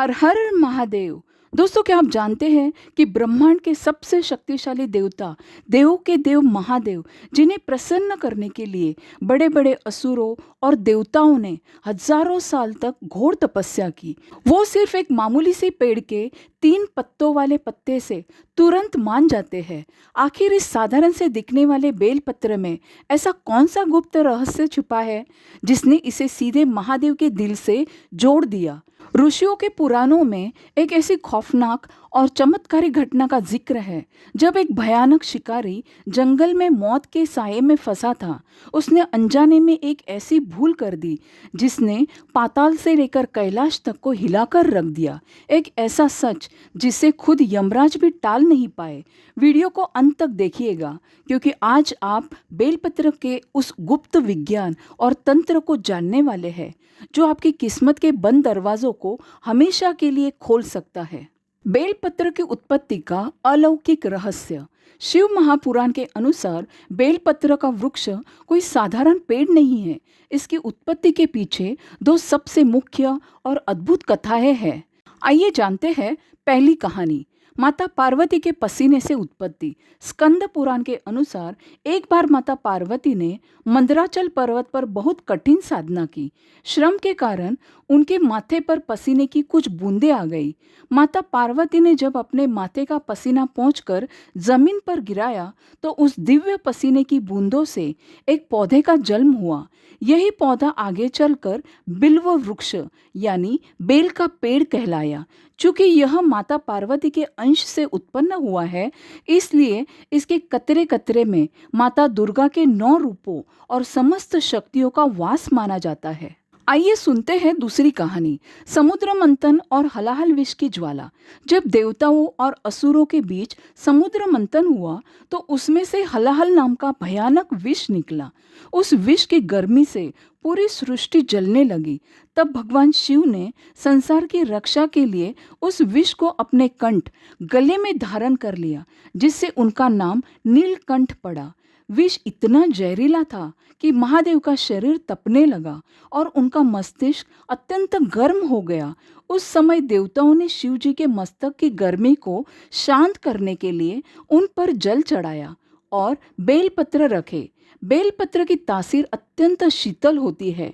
हर हर महादेव। दोस्तों, क्या आप जानते हैं कि ब्रह्मांड के सबसे शक्तिशाली देवता, देवों के देव महादेव, जिन्हें प्रसन्न करने के लिए बड़े बड़े असुरों और देवताओं ने हजारों साल तक घोर तपस्या की, वो सिर्फ एक मामूली सी पेड़ के 3 पत्तों वाले पत्ते से तुरंत मान जाते हैं। आखिर इस साधारण से दिखने वाले बेलपत्र में ऐसा कौन सा गुप्त रहस्य छुपा है जिसने इसे सीधे महादेव के दिल से जोड़ दिया। ऋषियों के पुराणों में एक ऐसी खौफनाक और चमत्कारी घटना का जिक्र है, जब एक भयानक शिकारी जंगल में मौत के साये में फंसा था। उसने अनजाने में एक ऐसी भूल कर दी जिसने पाताल से लेकर कैलाश तक को हिलाकर रख दिया। एक ऐसा सच जिसे खुद यमराज भी टाल नहीं पाए। वीडियो को अंत तक देखिएगा, क्योंकि आज आप बेलपत्र के उस गुप्त विज्ञान और तंत्र को जानने वाले हैं जो आपकी किस्मत के बंद दरवाजों को हमेशा के लिए खोल सकता है। बेलपत्र की उत्पत्ति का अलौकिक रहस्य। शिव महापुराण के अनुसार बेलपत्र का वृक्ष कोई साधारण पेड़ नहीं है। इसकी उत्पत्ति के पीछे दो सबसे मुख्य और अद्भुत कथाएं हैं। आइए जानते हैं पहली कहानी। माता पार्वती के पसीने से उत्पत्ति। स्कंद पुराण के अनुसार एक बार माता पार्वती ने मंदराचल पर्वत पर बहुत कठिन साधना की। श्रम के कारण उनके माथे पर पसीने की कुछ बूंदें आ गई। माता पार्वती ने जब अपने माथे का पसीना पोंछकर जमीन पर गिराया तो उस दिव्य पसीने की बूंदों से एक पौधे का जन्म हुआ। यही पौधा आगे चलकर बिल्व वृक्ष यानी बेल का पेड़ कहलाया। चूंकि यह माता पार्वती के अंश से उत्पन्न हुआ है, इसलिए इसके कतरे कतरे में माता दुर्गा के 9 रूपों और समस्त शक्तियों का वास माना जाता है। आइए सुनते हैं दूसरी कहानी। समुद्र मंथन और हलाहल विष की ज्वाला। जब देवताओं और असुरों के बीच समुद्र मंथन हुआ तो उसमें से हलाहल नाम का भयानक विष निकला। उस विष की गर्मी से पूरी सृष्टि जलने लगी। तब भगवान शिव ने संसार की रक्षा के लिए उस विष को अपने कंठ गले में धारण कर लिया, जिससे उनका नाम नीलकंठ पड़ा। विष इतना जहरीला था कि महादेव का शरीर तपने लगा और उनका मस्तिष्क अत्यंत गर्म हो गया। उस समय देवताओं ने शिव जी के मस्तक की गर्मी को शांत करने के लिए उन पर जल चढ़ाया और बेलपत्र रखे। बेलपत्र की तासीर अत्यंत शीतल होती है।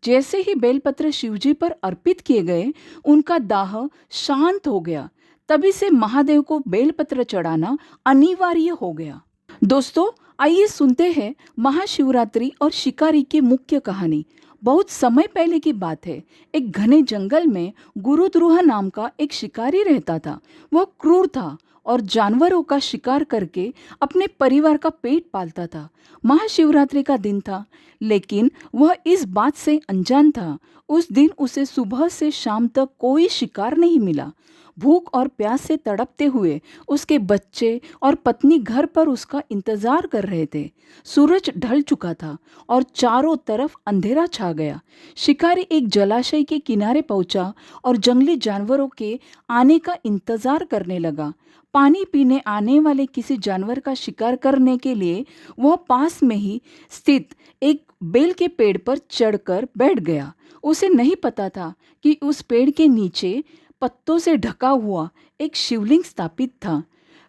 जैसे ही बेलपत्र शिवजी पर अर्पित किए गए, उनका दाह शांत हो गया। तभी से महादेव को बेलपत्र चढ़ाना अनिवार्य हो गया। दोस्तों, आइए सुनते हैं महाशिवरात्रि और शिकारी की मुख्य कहानी। बहुत समय पहले की बात है। एक घने जंगल में गुरुद्रोह नाम का एक शिकारी रहता था। वह क्रूर था और जानवरों का शिकार करके अपने परिवार का पेट पालता था। महाशिवरात्रि का दिन था, लेकिन वह इस बात से अनजान था। उस दिन उसे सुबह से शाम तक कोई शिकार नहीं मिला। भूख और प्यास से तड़पते हुए उसके बच्चे और पत्नी घर पर उसका इंतजार कर रहे थे। सूरज ढल चुका था और चारों तरफ अंधेरा छा गया। शिकारी एक जलाशय के किनारे पहुंचा और जंगली जानवरों के आने का इंतजार करने लगा। पानी पीने आने वाले किसी जानवर का शिकार करने के लिए वह पास में ही स्थित एक बेल के पेड़ पर चढ़कर बैठ गया। उसे नहीं पता था कि उस पेड़ के नीचे पत्तों से ढका हुआ एक शिवलिंग स्थापित था।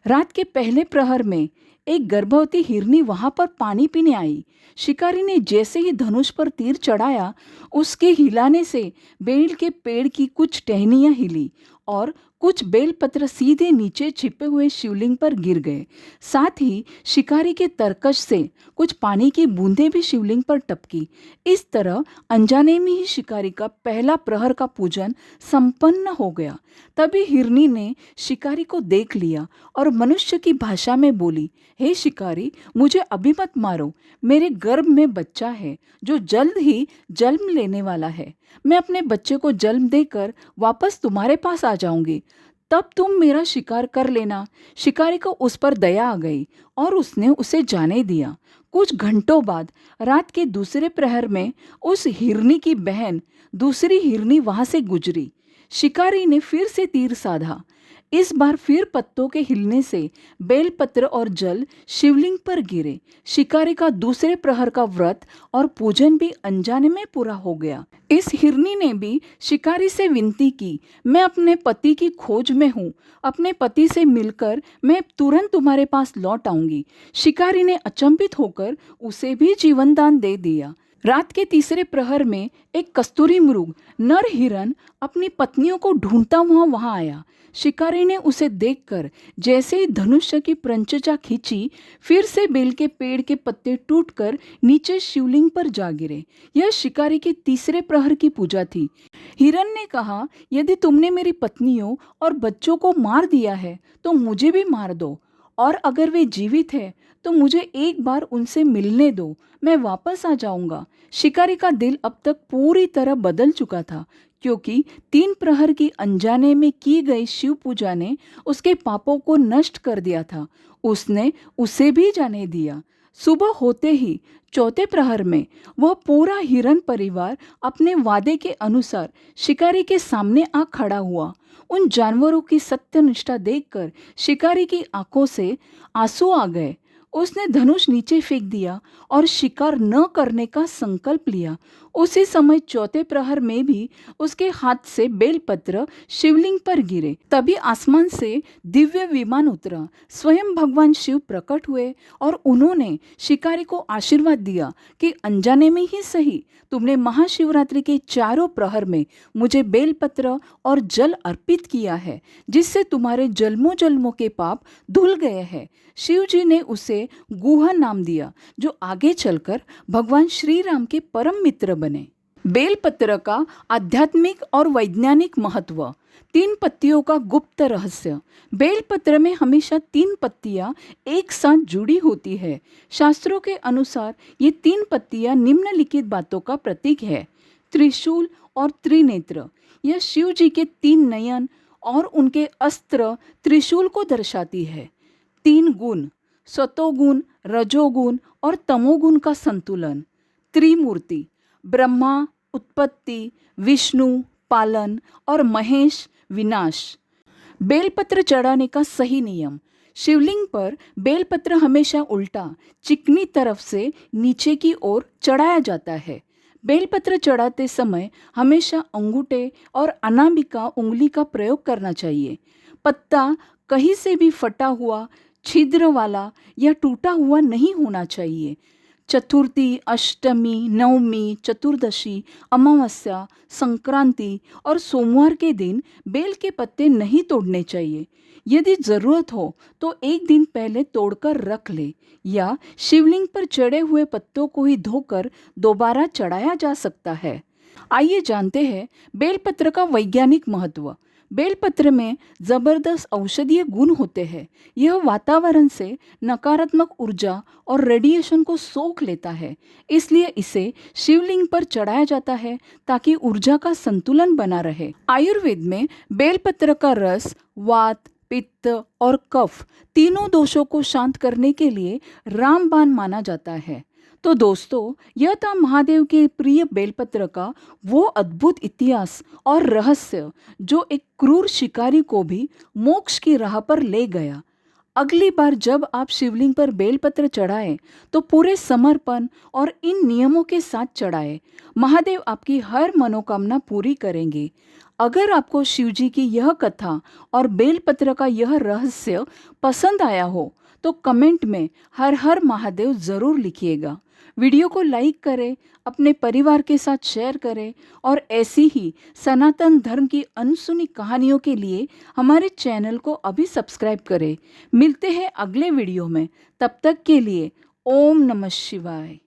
रात के पहले प्रहर में एक गर्भवती हिरनी वहां पर पानी पीने आई। शिकारी ने जैसे ही धनुष पर तीर चढ़ाया, उसके हिलाने से बेल के पेड़ की कुछ टहनियां हिली और कुछ बेलपत्र सीधे नीचे छिपे हुए शिवलिंग पर गिर गए। साथ ही शिकारी के तरकश से कुछ पानी की बूंदें भी शिवलिंग पर टपकी। इस तरह अनजाने में ही शिकारी का पहला प्रहर का पूजन संपन्न हो गया। तभी हिरनी ने शिकारी को देख लिया और मनुष्य की भाषा में बोली, हे शिकारी, मुझे अभी मत मारो। मेरे गर्भ में बच्चा है जो जल्द ही जन्म लेने वाला है। मैं अपने बच्चे को जन्म देकर वापस तुम्हारे पास आ जाऊंगी, तब तुम मेरा शिकार कर लेना। शिकारी को उस पर दया आ गई और उसने उसे जाने दिया। कुछ घंटों बाद रात के दूसरे प्रहर में उस हिरनी की बहन दूसरी हिरनी वहां से गुजरी। शिकारी ने फिर से तीर साधा। इस बार फिर पत्तों के हिलने से बेलपत्र और जल शिवलिंग पर गिरे। शिकारी का दूसरे प्रहर का व्रत और पूजन भी अनजाने में पूरा हो गया। इस हिरनी ने भी शिकारी से विनती की, मैं अपने पति की खोज में हूँ, अपने पति से मिलकर मैं तुरंत तुम्हारे पास लौट आऊंगी। शिकारी ने अचंभित होकर उसे भी जीवन दान दे दिया। रात के तीसरे प्रहर में एक कस्तूरी मृग नर हिरन अपनी पत्नियों को ढूंढता हुआ वहां आया। शिकारी ने उसे देखकर जैसे ही धनुष्य की प्रंचचा खींची, फिर से बेल के पेड़ के पत्ते टूटकर नीचे शिवलिंग पर जा गिरे। यह शिकारी के तीसरे प्रहर की पूजा थी। हिरन ने कहा, यदि तुमने मेरी पत्नियों और बच्चों को मार दिया है तो मुझे भी मार दो, और अगर वे जीवित हैं तो मुझे एक बार उनसे मिलने दो, मैं वापस आ जाऊंगा। शिकारी का दिल अब तक पूरी तरह बदल चुका था, क्योंकि 3 प्रहर की अनजाने में की गई शिव पूजा ने उसके पापों को नष्ट कर दिया था। उसने उसे भी जाने दिया। सुबह होते ही चौथे प्रहर में वह पूरा हिरन परिवार अपने वादे के अनुसार शिकारी के सामने आ खड़ा हुआ। उन जानवरों की सत्यनिष्ठा देखकर शिकारी की आंखों से आंसू आ गए। उसने धनुष नीचे फेंक दिया और शिकार न करने का संकल्प लिया। उसी समय चौथे प्रहर में भी उसके हाथ से बेलपत्र शिवलिंग पर गिरे। तभी आसमान से दिव्य विमान उतरा। स्वयं भगवान शिव प्रकट हुए और उन्होंने शिकारी को आशीर्वाद दिया कि अनजाने में ही सही, तुमने महाशिवरात्रि के चारों प्रहर में मुझे बेलपत्र और जल अर्पित किया है, जिससे तुम्हारे जन्मों जन्मों के पाप धुल गए हैं। शिव जी ने उसे गुहा नाम दिया, जो आगे चलकर भगवान श्री राम के परम मित्र बने। बेलपत्र का आध्यात्मिक और वैज्ञानिक महत्व। 3 पत्तियों का गुप्त रहस्य। बेलपत्र में हमेशा 3 पत्तियां एक साथ जुड़ी होती है। शास्त्रों के अनुसार ये 3 पत्तियां निम्नलिखित बातों का प्रतीक है। त्रिशूल और त्रिनेत्र, यह शिव जी के 3 नयन और उनके अस्त्र त्रिशूल को दर्शाती है। 3 गुण, सतोगुण, रजोगुण और तमोगुण का संतुलन। त्रिमूर्ति, ब्रह्मा उत्पत्ति, विष्णु पालन और महेश विनाश। बेलपत्र चढ़ाने का सही नियम। शिवलिंग पर बेलपत्र हमेशा उल्टा चिकनी तरफ से नीचे की ओर चढ़ाया जाता है। बेलपत्र चढ़ाते समय हमेशा अंगूठे और अनामिका उंगली का प्रयोग करना चाहिए। पत्ता कहीं से भी फटा हुआ, छिद्र वाला या टूटा हुआ नहीं होना चाहिए। चतुर्थी, अष्टमी, नवमी, चतुर्दशी, अमावस्या, संक्रांति और सोमवार के दिन बेल के पत्ते नहीं तोड़ने चाहिए। यदि ज़रूरत हो तो एक दिन पहले तोड़कर रख ले, या शिवलिंग पर चढ़े हुए पत्तों को ही धोकर दोबारा चढ़ाया जा सकता है। आइए जानते हैं बेलपत्र का वैज्ञानिक महत्व। बेलपत्र में जबरदस्त औषधीय गुण होते हैं। यह वातावरण से नकारात्मक ऊर्जा और रेडिएशन को सोख लेता है, इसलिए इसे शिवलिंग पर चढ़ाया जाता है ताकि ऊर्जा का संतुलन बना रहे। आयुर्वेद में बेलपत्र का रस वात, पित्त और कफ तीनों दोषों को शांत करने के लिए रामबाण माना जाता है। तो दोस्तों, यह था महादेव के प्रिय बेलपत्र का वो अद्भुत इतिहास और रहस्य जो एक क्रूर शिकारी को भी मोक्ष की राह पर ले गया। अगली बार जब आप शिवलिंग पर बेलपत्र चढ़ाएं तो पूरे समर्पण और इन नियमों के साथ चढ़ाएं। महादेव आपकी हर मनोकामना पूरी करेंगे। अगर आपको शिवजी की यह कथा और बेलपत्र का यह रहस्य पसंद आया हो तो कमेंट में हर हर महादेव ज़रूर लिखिएगा। वीडियो को लाइक करें, अपने परिवार के साथ शेयर करें और ऐसी ही सनातन धर्म की अनसुनी कहानियों के लिए हमारे चैनल को अभी सब्सक्राइब करें। मिलते हैं अगले वीडियो में, तब तक के लिए ओम नमः शिवाय।